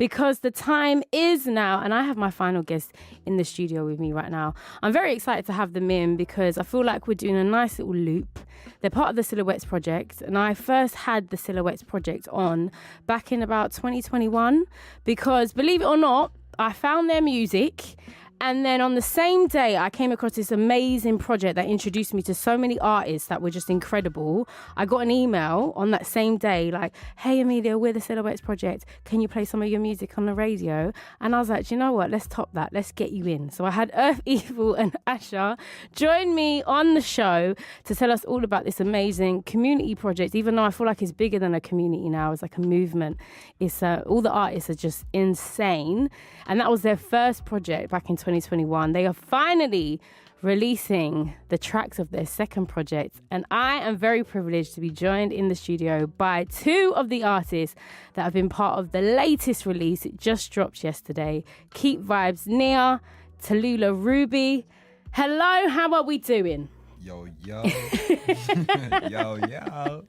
because the time is now, and I have my final guest in the studio with me right now. I'm very excited to have them in because I feel like we're doing a nice little loop. They're part of the Silhouettes project, and I first had the Silhouettes project on back in about 2021 because, believe it or not, I found their music. And then on the same day, I came across this amazing project that introduced me to so many artists that were just incredible. I got an email on that same day like, hey, Amelia, we're the Silhouettes project. Can you play some of your music on the radio? And I was like, do you know what? Let's top that. Let's get you in. So I had Eerf Evil and Asher join me on the show to tell us all about this amazing community project, even though I feel like it's bigger than a community now. It's like a movement. It's all the artists are just insane. And that was their first project back in 2021. They are finally releasing the tracks of their second project, and I am very privileged to be joined in the studio by two of the artists that have been part of the latest release. It just dropped yesterday. KeepVibesNear Talulah Ruby. Hello, how are we doing? Yo, yo. Yo, yo.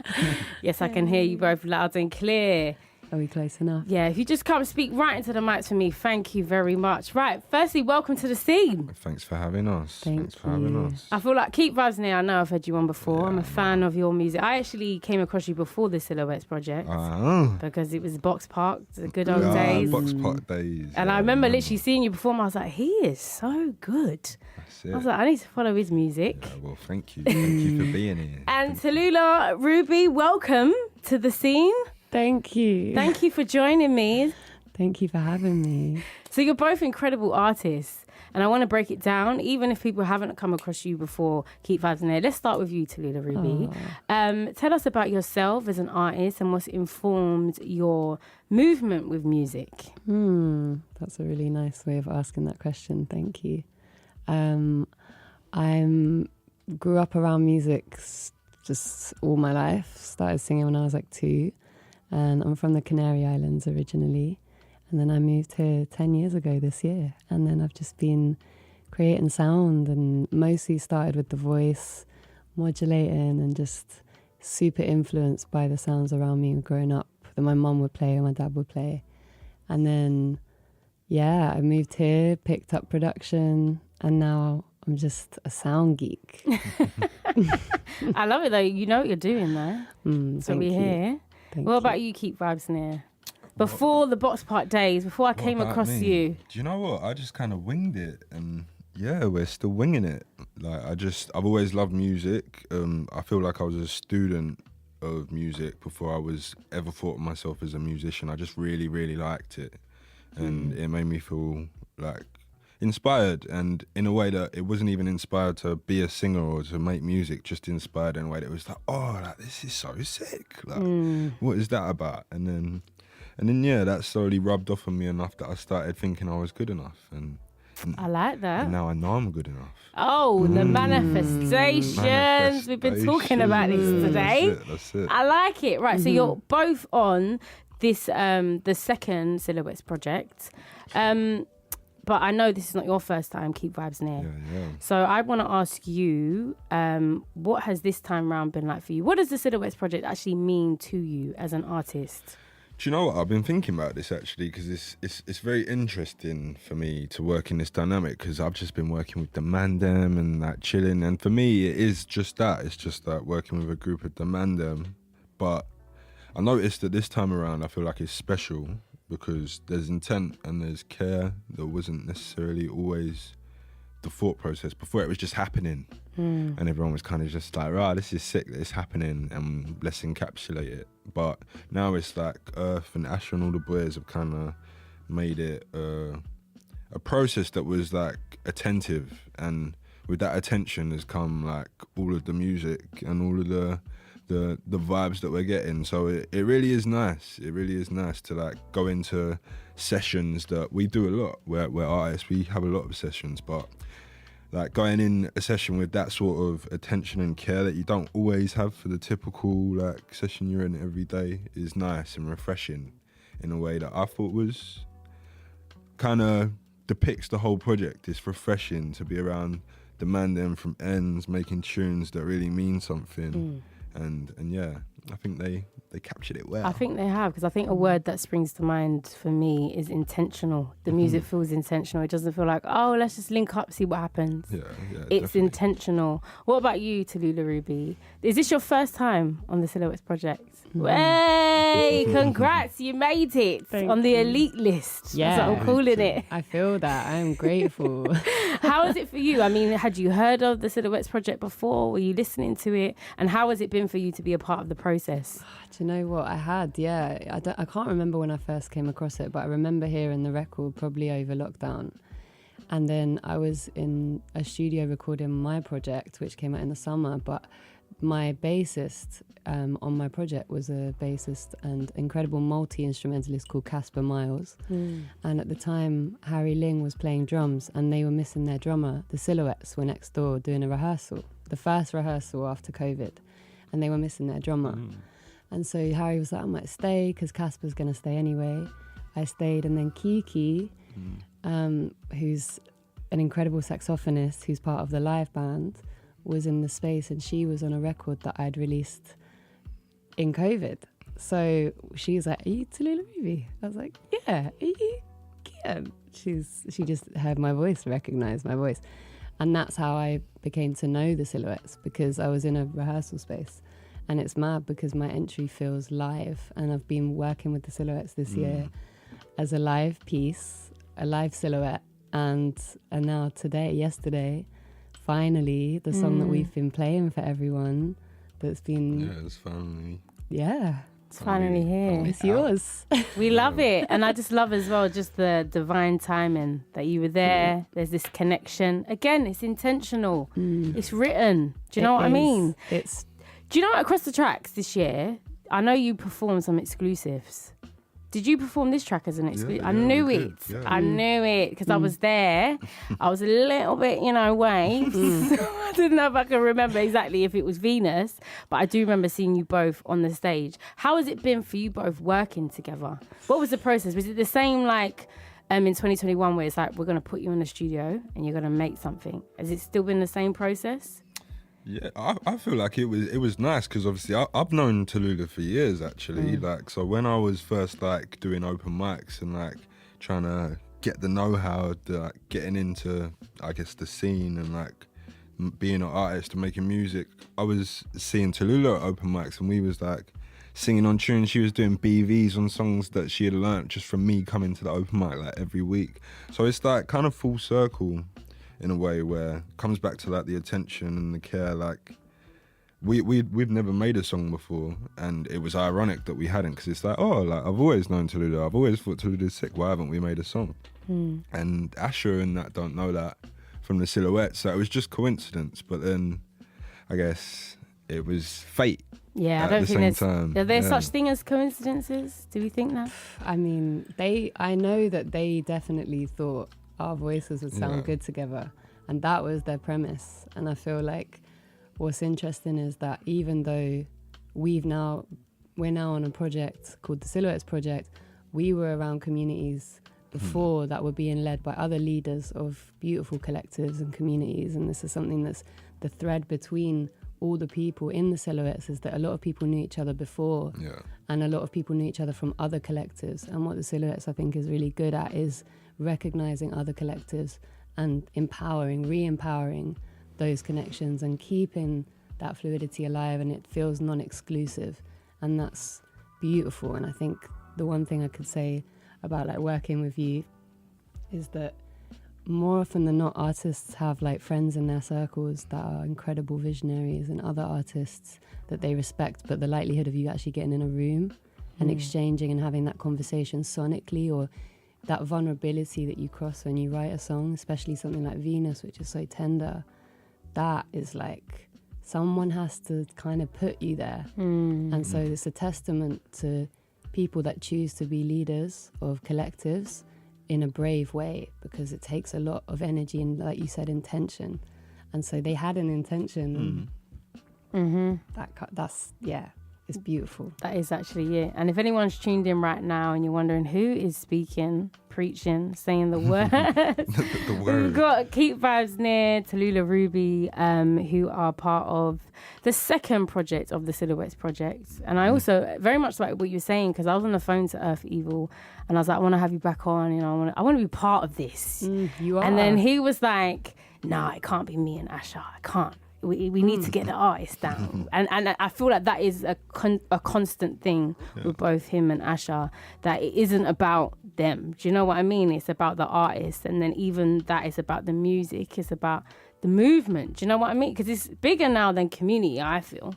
Yes, I can hear you both loud and clear. Are we close enough? Yeah, if you just come speak right into the mic for me, thank you very much. Right, firstly, welcome to the scene. Thanks for having us. Thanks for having us. I feel like KeepVibesNear, I know I've heard you on before. Yeah, I'm a fan of your music. I actually came across you before the Silhouettes project because it was Box Park, the good old days. Box Park days. And I remember literally seeing you perform. I was like, he is so good. That's it. I was like, I need to follow his music. Yeah, well, thank you. Thank you for being here. And Talulah Ruby, welcome to the scene. Thank you. Thank you for joining me. Thank you for having me. So you're both incredible artists, and I want to break it down, even if people haven't come across you before KeepVibesNear. Let's start with you, Talulah Ruby. Tell us about yourself as an artist and what's informed your movement with music. That's a really nice way of asking that question. Thank you. I grew up around music just all my life. Started singing when I was like 2. And I'm from the Canary Islands originally. And then I moved here 10 years ago this year. And then I've just been creating sound and mostly started with the voice, modulating and just super influenced by the sounds around me growing up that my mum would play and my dad would play. And then, yeah, I moved here, picked up production, and now I'm just a sound geek. I love it though. You know what you're doing there. So we're here. What about you, KeepVibesNear? Before the Box Park days, before I came across you. Do you know what? I just kind of winged it, and yeah, we're still winging it. Like I've always loved music. I feel like I was a student of music before I was ever thought of myself as a musician. I just really, really liked it, and it made me feel like inspired, and in a way that it wasn't even inspired to be a singer or to make music, just inspired in a way that was like, oh, like, this is so sick. Like, what is that about? And then yeah, that slowly rubbed off on me enough that I started thinking I was good enough. And I like that. And now I know I'm good enough. Oh, the manifestations. We've been talking about this today. That's it. I like it. Right, so you're both on this, the second Silhouettes project. But I know this is not your first time, KeepVibesNear. Yeah. So I want to ask you, what has this time round been like for you? What does the Silhouettes project actually mean to you as an artist? Do you know what? I've been thinking about this actually because it's very interesting for me to work in this dynamic because I've just been working with the Mandem and like chilling. And for me, it is just that. It's just like working with a group of the Mandem. But I noticed that this time around, I feel like it's special because there's intent and there's care that wasn't necessarily always the thought process. Before it was just happening and everyone was kind of just like, right, this is sick that it's happening and let's encapsulate it. But now it's like Eerf and Asher and all the boys have kind of made it a process that was like attentive, and with that attention has come like all of the music and all of the vibes that we're getting. So it really is nice. It really is nice to like go into sessions that we do a lot. We're artists, we have a lot of sessions, but like going in a session with that sort of attention and care that you don't always have for the typical like session you're in every day is nice and refreshing in a way that I thought was kind of depicts the whole project. It's refreshing to be around the man them from ends making tunes that really mean something. And yeah, I think they captured it well. I think they have, because I think a word that springs to mind for me is intentional. The music feels intentional. It doesn't feel like, oh, let's just link up, see what happens. Yeah, it's definitely. intentional. What about you, Talulah Ruby? Is this your first time on the Silhouettes project? Hey, congrats, you made it on the elite list. Yeah. That's what I'm calling it. I feel that. I'm grateful. How is it for you? I mean, had you heard of the Silhouettes project before? Were you listening to it? And how has it been for you to be a part of the process? Do you know what I had? Yeah, I can't remember when I first came across it, but I remember hearing the record probably over lockdown. And then I was in a studio recording my project, which came out in the summer. But my bassist on my project was a bassist and incredible multi-instrumentalist called Casper Miles. And at the time, Harry Ling was playing drums and they were missing their drummer. The Silhouettes were next door doing a rehearsal, the first rehearsal after COVID, and they were missing their drummer. And so Harry was like, I might stay because Casper's going to stay anyway. I stayed, and then Kiki, who's an incredible saxophonist who's part of the live band, was in the space, and she was on a record that I'd released in COVID. So she was like, are you Talulah Ruby? I was like, yeah, are you? Yeah. She just heard my voice, recognized my voice. And that's how I became to know the Silhouettes, because I was in a rehearsal space. And it's mad because my entry feels live, and I've been working with the Silhouettes this year as a live piece, a live silhouette, and now yesterday, finally, the song that we've been playing for everyone, that's been... Yeah, it's finally... Yeah. It's finally here. It's yours. We love it. And I just love as well just the divine timing that you were there. There's this connection. Again, it's intentional. It's written. Do you know what I mean? Do you know what, across the tracks this year, I know you performed some exclusives. Did you perform this track as an exclusive? Yeah, I knew we it. did, yeah. I knew it because I was there. I was a little bit, waves. I didn't know if I can remember exactly if it was Venus, but I do remember seeing you both on the stage. How has it been for you both working together? What was the process? Was it the same like in 2021 where it's like, we're going to put you in the studio and you're going to make something? Has it still been the same process? Yeah, I feel like it was nice because obviously I've known Talulah for years actually. Like, so when I was first like doing open mics and like trying to get the know-how, like getting into I guess the scene and like being an artist and making music, I was seeing Talulah at open mics and we was like singing on tune. She was doing BVs on songs that she had learnt just from me coming to the open mic like every week. So it's like kind of full circle in a way where it comes back to like the attention and the care. Like we'd never made a song before, and it was ironic that we hadn't, because it's like, oh, like I've always known Talulah, I've always thought Talulah's sick, why haven't we made a song? And Asher and that don't know that from the Silhouettes, so it was just coincidence. But then I guess it was fate. Yeah, I don't think are there such thing as coincidences? Do we think that? I mean, I know that they definitely thought our voices would sound good together, and that was their premise. And I feel like what's interesting is that even though we're now on a project called the Silhouettes Project, we were around communities before that were being led by other leaders of beautiful collectives and communities. And this is something that's the thread between all the people in the Silhouettes, is that a lot of people knew each other before, and a lot of people knew each other from other collectives. And what the Silhouettes, I think, is really good at is recognizing other collectives and re-empowering those connections and keeping that fluidity alive, and it feels non-exclusive, and that's beautiful. And I think the one thing I could say about like working with you is that more often than not, artists have like friends in their circles that are incredible visionaries and other artists that they respect, but the likelihood of you actually getting in a room and exchanging and having that conversation sonically, or that vulnerability that you cross when you write a song, especially something like Venus, which is so tender, that is like someone has to kind of put you there. And so it's a testament to people that choose to be leaders of collectives in a brave way, because it takes a lot of energy and, like you said, intention. And so they had an intention. That's It's beautiful. That is actually it. And if anyone's tuned in right now and you're wondering who is speaking, preaching, saying the words, The word. we've got KeepVibesNear Talulah Ruby, who are part of the second project of the Silhouettes project. And I also very much like what you were saying, because I was on the phone to Eerf Evil and I was like, I want to have you back on, you know, I want to be part of this. You are. And then he was like, nah, it can't be me and Asher. I can't. We need to get the artist down. And I feel like that is a constant thing with both him and Asher, that it isn't about them. Do you know what I mean? It's about the artist. And then even that is about the music. It's about the movement. Do you know what I mean? Because it's bigger now than community, I feel.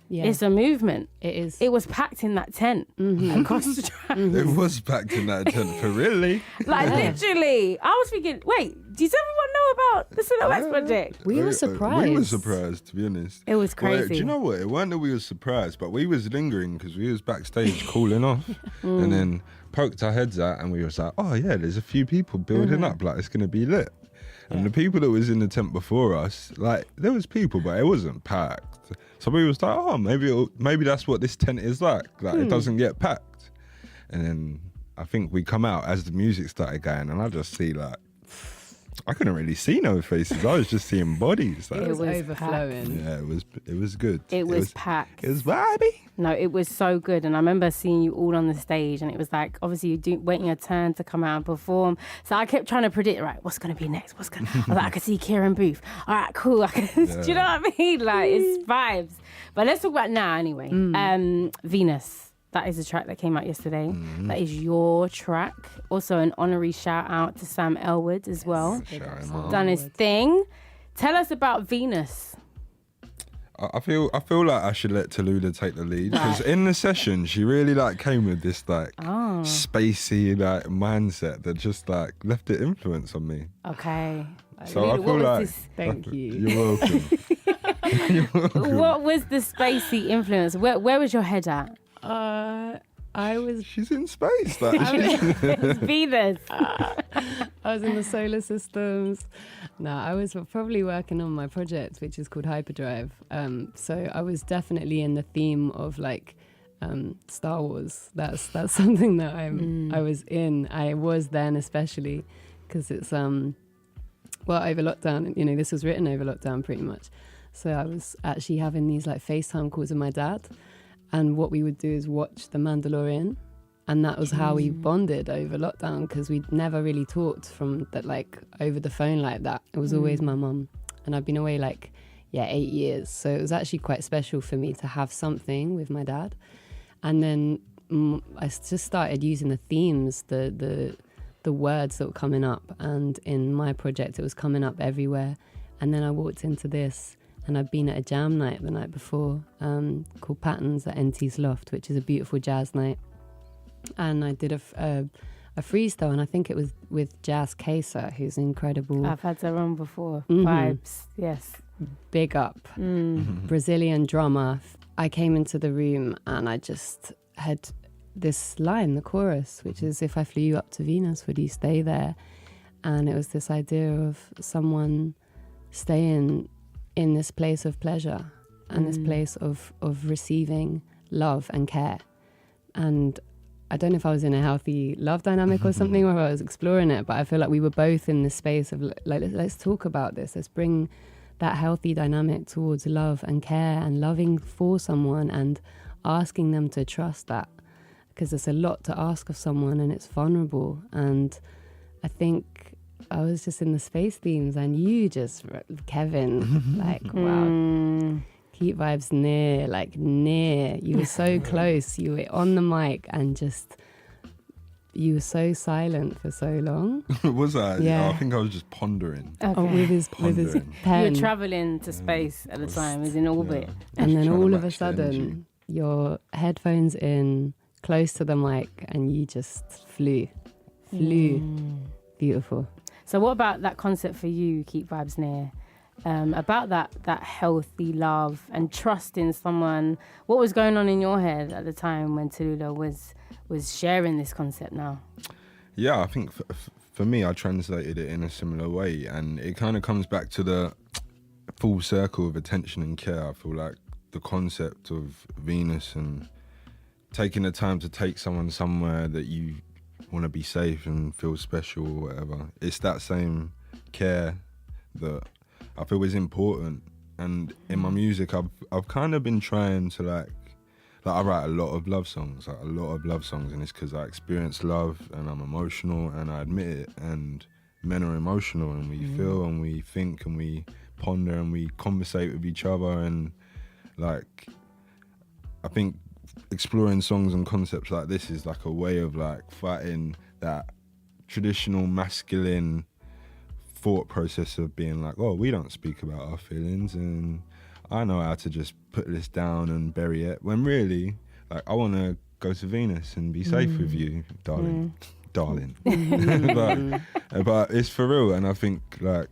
Yeah. It's a movement. It is. It was packed in that tent across the track. It was packed in that tent, for really. Like, literally. I was thinking, wait, does everyone know about the Silhouettes project? We were surprised. We were surprised, to be honest. It was crazy. Do you know what? It wasn't that we were surprised, but we was lingering because we was backstage cooling off, and then poked our heads out, and we was like, oh yeah, there's a few people building up, like it's gonna be lit. And the people that was in the tent before us, like there was people, but it wasn't packed. So we was like, oh, maybe that's what this tent is like. Like it doesn't get packed. And then I think we come out as the music started going, and I just see like, I couldn't really see no faces. I was just seeing bodies. Like, It was was overflowing. yeah, it was good. It was packed. It was vibey. No, it was so good. And I remember seeing you all on the stage, and it was like, obviously, you're waiting your turn to come out and perform. So I kept trying to predict, right, what's going to be next? I was like, I could see Kieran Booth. All right, cool. Do you know what I mean? Like, it's vibes. But let's talk about now anyway. Venus. That is a track that came out yesterday. That is your track. Also, an honorary shout out to Sam Elwood as well. Shout him out. Done his thing. Tell us about Venus. I feel like I should let Talulah take the lead, because in the session she really like came with this like spacey like mindset that just like left an influence on me. Okay. So I feel like Thank you. You're welcome. You're welcome. What was the spacey influence? Where was your head at? I was She's in space. Like, It's Venus. I was in the solar systems. No, I was probably working on my project, which is called Hyperdrive. So I was definitely in the theme of like Star Wars. That's something that I was in. I was then, especially because it's over lockdown. You know, this was written over lockdown pretty much. So I was actually having these like FaceTime calls with my dad. And what we would do is watch The Mandalorian. And that was how we bonded over lockdown, because we'd never really talked from that, like over the phone like that. It was always my mum. And I've been away 8 years. So it was actually quite special for me to have something with my dad. And then I just started using the themes, the words that were coming up. And in my project, it was coming up everywhere. And then I walked into this. And I'd been at a jam night the night before called Patterns at NT's Loft, which is a beautiful jazz night. And I did a freestyle, and I think it was with Jazz Kesa, who's incredible. I've had her on before. Vibes, yes. Big up. Brazilian drummer. I came into the room and I just had this line, the chorus, which is, if I flew you up to Venus, would you stay there? And it was this idea of someone staying in this place of pleasure and this place of receiving love and care. And I don't know if I was in a healthy love dynamic or something, or if I was exploring it, but I feel like we were both in this space of like, let's talk about this. Let's bring that healthy dynamic towards love and care and loving for someone and asking them to trust that, because there's a lot to ask of someone and it's vulnerable. And I think I was just in the space themes, and you just, Kevin, like, wow, KeepVibesNear, like near. You were so close. You were on the mic, and just, you were so silent for so long. Was I? Yeah. I think I was just pondering. Okay. Oh, with his Pondering. You pen. were traveling to space at the time, it was in orbit. And then Trying to all of a match the energy. sudden, your headphones in, close to the mic, and you just flew. Beautiful. So what about that concept for you, KeepVibesNear? About that healthy love and trust in someone. What was going on in your head at the time when Talulah was sharing this concept now? Yeah, I think for me, I translated it in a similar way, and it kind of comes back to the full circle of attention and care. I feel like the concept of Venus and taking the time to take someone somewhere that you want to be safe and feel special or whatever. It's that same care that I feel is important. And in my music, I've kind of been trying to like I write a lot of love songs, and it's because I experience love and I'm emotional and I admit it. And men are emotional and we feel and we think and we ponder and we conversate with each other. And like, I think exploring songs and concepts like this is like a way of like fighting that traditional masculine thought process of being like, oh, we don't speak about our feelings and I know how to just put this down and bury it, when really, like, I want to go to Venus and be safe with you, darling. but it's for real. And I think, like,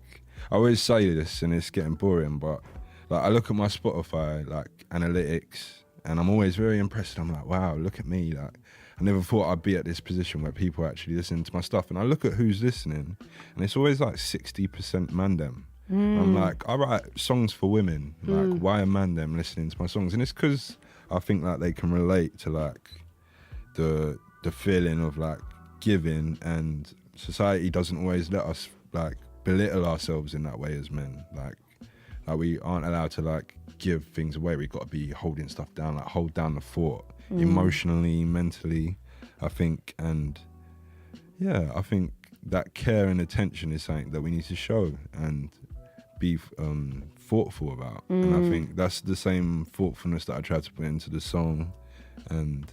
I always say this and it's getting boring, but like, I look at my Spotify like analytics and I'm always very impressed. I'm like, wow, look at me. Like, I never thought I'd be at this position where people actually listen to my stuff. And I look at who's listening and it's always like 60% mandem. I'm like, I write songs for women. Like, why are mandem listening to my songs? And it's because I think like they can relate to like the feeling of like giving, and society doesn't always let us like belittle ourselves in that way as men. Like we aren't allowed to like give things away. We've got to be holding stuff down, like hold down the fort emotionally, mentally, I think. And yeah, I think that care and attention is something that we need to show and be thoughtful about. And I think that's the same thoughtfulness that I try to put into the song. And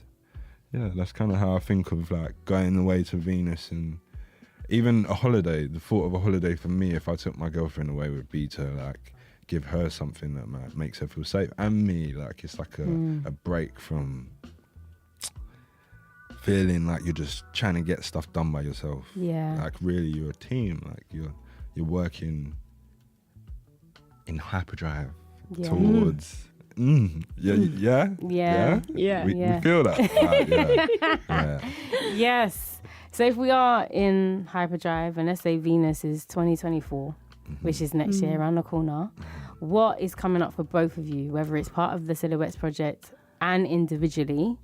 yeah, that's kind of how I think of like going away to Venus. And even a holiday, the thought of a holiday for me, if I took my girlfriend away, would be to like give her something that makes her feel safe, and me, like it's like a break from feeling like you're just trying to get stuff done by yourself. Yeah, like really you're a team, like you're working in hyperdrive towards we feel that. Yeah. Yes. So if we are in hyperdrive and let's say Venus is 2024, which is next year around the corner, what is coming up for both of you, whether it's part of the Silhouettes project and individually?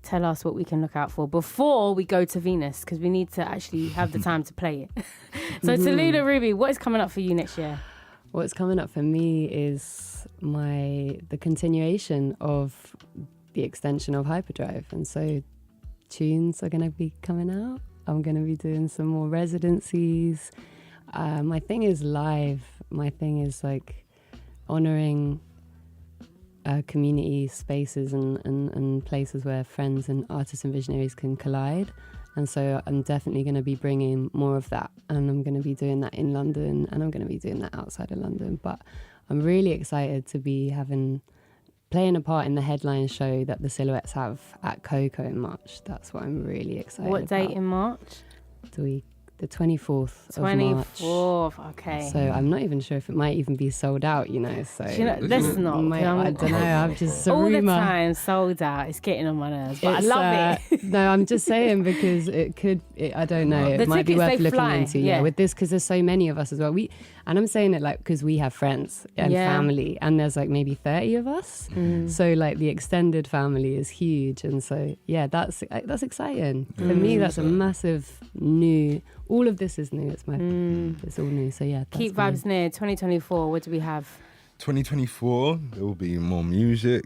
Tell us what we can look out for before we go to Venus, because we need to actually have the time to play it. So Talulah Ruby, what is coming up for you next year? What's coming up for me is the continuation of the extension of Hyperdrive. And so tunes are going to be coming out. I'm going to be doing some more residencies. My thing is live. My thing is like honouring community spaces and places where friends and artists and visionaries can collide. And so I'm definitely going to be bringing more of that. And I'm going to be doing that in London, and I'm going to be doing that outside of London. But I'm really excited to be playing a part in the headline show that the Silhouettes have at Coco in March. That's what I'm really excited about. What date in March? The 24th of March. 24th, okay. So I'm not even sure if it might even be sold out, you know. So let's not. I don't know. I'm just all rumor. the time sold out. It's getting on my nerves, but I love it. No, I'm just saying because it could. I don't know. It might be worth looking into. Yeah, with this, because there's so many of us as well. And I'm saying it like because we have friends and family, and there's like maybe 30 of us. So like the extended family is huge, and so yeah, that's exciting for me. That's a massive new. All of this is new. It's it's all new. So yeah. Keep Vibes Near 2024. What do we have? 2024, there will be more music,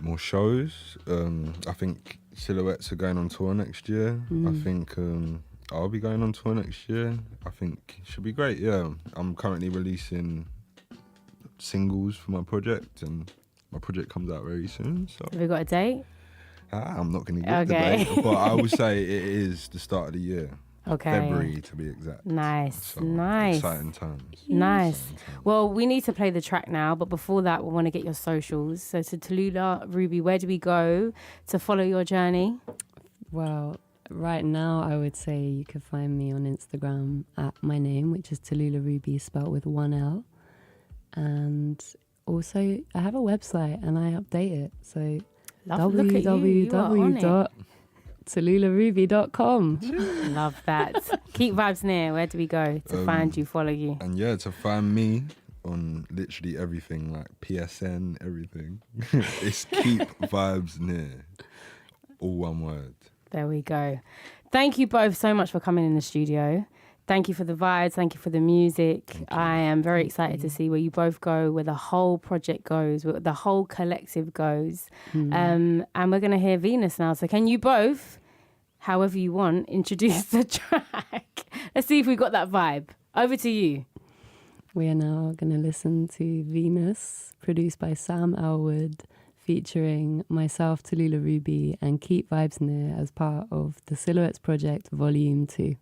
more shows. I think Silhouettes are going on tour next year. I think I'll be going on tour next year. I think it should be great, yeah. I'm currently releasing singles for my project, and my project comes out very soon. So have we got a date? I'm not going to give the date, but I will say it is the start of the year. Okay. February to be exact. Nice, so, nice. Exciting times. Nice. Well, we need to play the track now, but before that, we want to get your socials. So to Talulah Ruby, where do we go to follow your journey? Well, right now, I would say you can find me on Instagram at my name, which is Talulah Ruby, spelled with one L. And also, I have a website and I update it. So www.talulahruby.com. Love that. Keep Vibes Near. Where do we go to find you, follow you? And yeah, to find me, on literally everything, like PSN, everything. It's KeepVibesNear, all one word. There we go. Thank you both so much for coming in the studio. Thank you for the vibes. Thank you for the music. I am very excited to see where you both go, where the whole project goes, where the whole collective goes. And we're going to hear Venus now. So can you both, however you want, introduce the track? Let's see if we got that vibe. Over to you. We are now going to listen to Venus, produced by Sam Elwood, featuring myself, Talulah Ruby, and KeepVibesNear as part of the Silhouettes Project Volume 2.